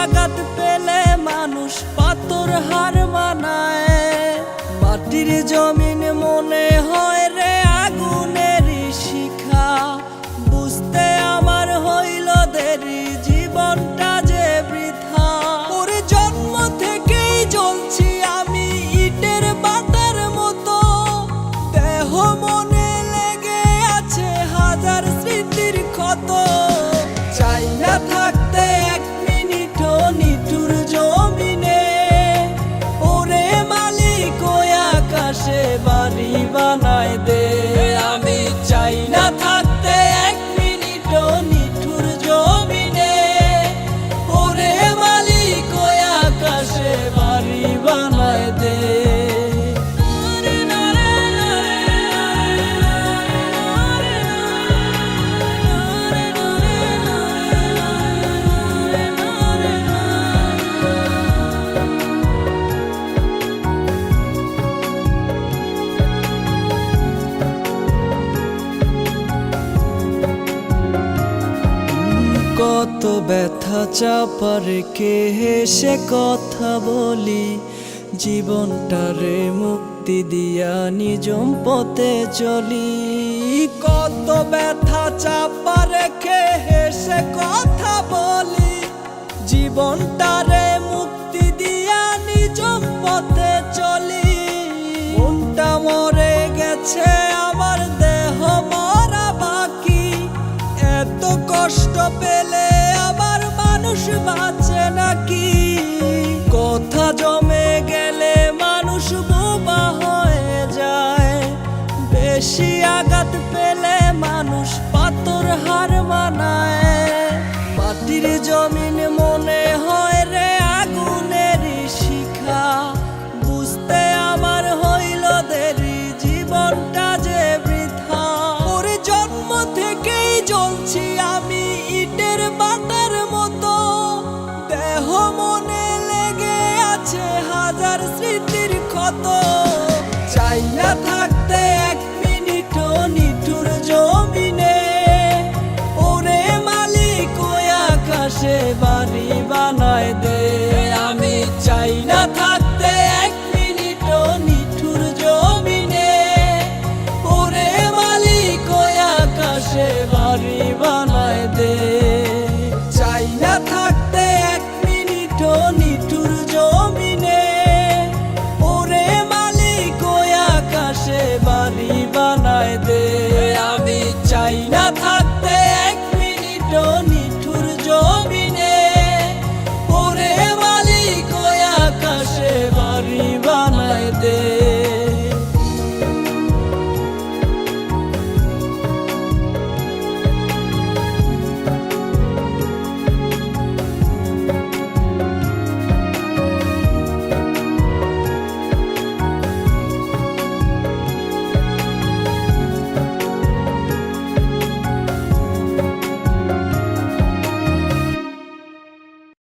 আঘাত পেলে মানুষ পাথর হার মানায়। মাটির জমিন মনে হয় রে আগুনের শিখা, বুঝতে আমার হইল দেরি জীবনটা যে বৃথা। ওর জন্ম থেকেই জ্বলছি আমি ইটের বাতার মতো, দেহ মনে লেগে আছে হাজার স্মৃতির ক্ষত। চাই না থাকতে এক মিনিটও নিঠুর জমিনে, ওরে মালিক ওই আকাশে বাড়ি বানায় দে। আমি চাই না থাকতে এক মিনিটও নিঠুর জমিনে, ওরে মালিক ওই আকাশে বাড়ি বানায় দে। কত ব্যথা চাপা রেখে হেসে কথা বলি, জীবনটারে মুক্তি দিয়া নিজম পথে চলি। কত ব্যথা চাপা রেখে হেসে কথা বলি, জীবনটারে মুক্তি দিয়া নিজম পথে চলি। মনটা মরে গেছে আমার দেহ মরা বাকি, এত কষ্ট পেলে আবার মানুষ বাঁচে নাকি?